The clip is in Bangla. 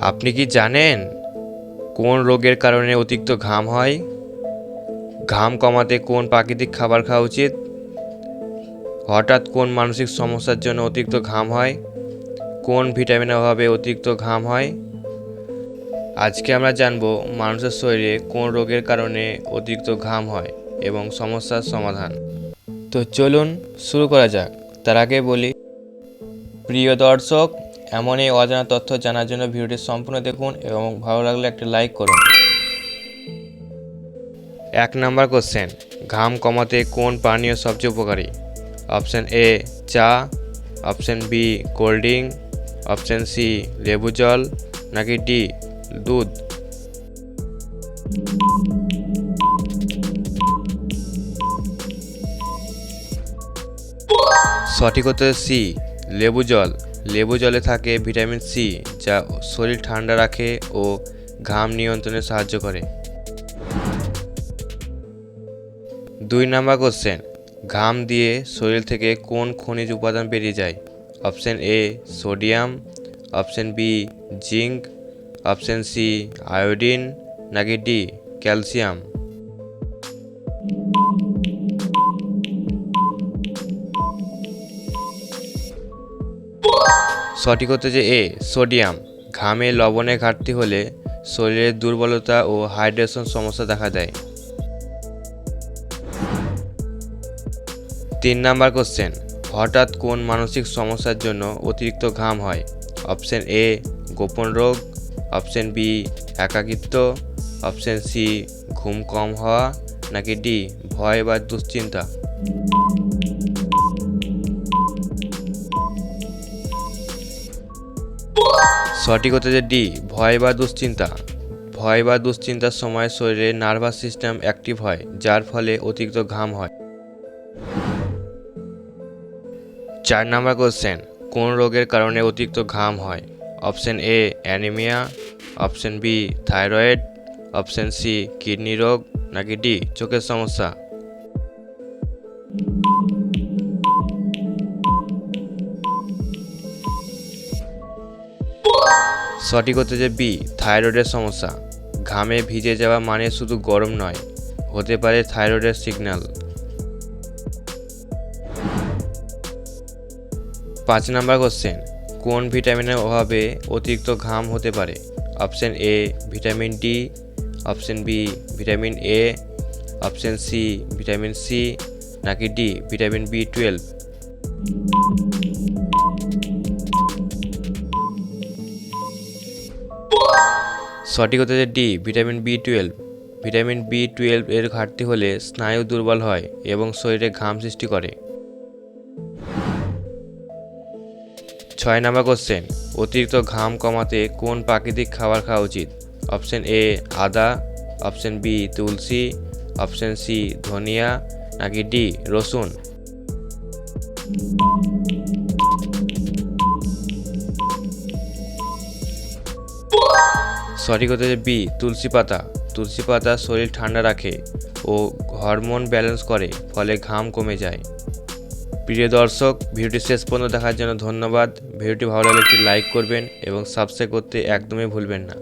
আপনি কি জানেন কোন রোগের কারণে অতিরিক্ত ঘাম হয়? ঘাম কমাতে কোন প্রাকৃতিক খাবার খাওয়া উচিত? হঠাৎ কোন মানসিক সমস্যার জন্য অতিরিক্ত ঘাম হয়? কোন ভিটামিনের অভাবে অতিরিক্ত ঘাম হয়? আজকে আমরা জানব মানুষের শরীরে কোন রোগের কারণে অতিরিক্ত ঘাম হয় এবং সমস্যার সমাধান। তো চলুন শুরু করা যাক। তার আগে বলি, প্রিয় দর্শক, এমন এই অজানা তথ্য জানার জন্য ভিডিওটি সম্পূর্ণ দেখুন এবং ভালো লাগলে একটা লাইক করুন। 1 নম্বর কোশ্চেন, ঘাম কমাতে কোন পানীয় সবচেয়ে উপকারী? অপশান এ চা, option B cold drink, option C লেবু জল, নাকি ডি দুধ? সঠিক উত্তর সি লেবু জল। লেবু জলে থাকে ভিটামিন সি, যা শরীর ঠান্ডা রাখে ও ঘাম নিয়ন্ত্রণে সাহায্য করে। 2 নম্বর কোশ্চেন, ঘাম দিয়ে শরীর থেকে কোন খনিজ উপাদান বেরিয়ে যায়? Option A sodium, option B zinc, option C iodine, নাকি ডি ক্যালসিয়াম? সঠিক হচ্ছে যে এ সোডিয়াম। ঘামে লবণের ঘাটতি হলে শরীরের দুর্বলতা ও হাইড্রেশন সমস্যা দেখা দেয়। 3 নম্বর কোশ্চেন, হঠাৎ কোন মানসিক সমস্যার জন্য অতিরিক্ত ঘাম হয়? অপশান এ গোপন রোগ, অপশান বি একাকিত্ব, অপশান সি ঘুম কম হওয়া, নাকি ডি ভয় বা দুশ্চিন্তা? সঠিক হচ্ছে যে ডি ভয় বা দুশ্চিন্তা। ভয় বা দুশ্চিন্তার সময় শরীরে নার্ভাস সিস্টেম অ্যাক্টিভ হয়, যার ফলে অতিরিক্ত ঘাম হয়। 4 নম্বর কোশ্চেন, কোন রোগের কারণে অতিরিক্ত ঘাম হয়? Option A anaemia, option B thyroid, option C kidney রোগ, নাকি ডি চোখের সমস্যা? সঠিক হচ্ছে যে বি থাইরয়েডের সমস্যা। ঘামে ভিজে যাওয়া মানে শুধু গরম নয়, হতে পারে থাইরয়েডের সিগন্যাল। 5 নম্বর কোশ্চেন, কোন ভিটামিনের অভাবে অতিরিক্ত ঘাম হতে পারে? Option A vitamin D, option B vitamin A, option C vitamin C, নাকি ডি ভিটামিন বি12? সঠিক হচ্ছে যে ডি ভিটামিন বি12। ভিটামিন বি12 এর ঘাটতি হলে স্নায়ু দুর্বল হয় এবং শরীরে ঘাম সৃষ্টি করে। 6 নম্বর কোশ্চেন, অতিরিক্ত ঘাম কমাতে কোন প্রাকৃতিক খাবার খাওয়া উচিত? অপশান এ আদা, অপশান বি তুলসী, অপশান সি ধনিয়া, নাকি ডি রসুন? সঠিক হচ্ছে বি তুলসী পাতা। তুলসী পাতা শরীর ঠান্ডা রাখে ও হরমোন ব্যালেন্স করে, ফলে ঘাম কমে যায়। প্রিয় দর্শক, ভিডিওটি শেষ পর্যন্ত দেখার জন্য ধন্যবাদ। ভিডিওটি ভালো লাগলে একটি লাইক করবেন এবং সাবস্ক্রাইব করতে একদমই ভুলবেন না।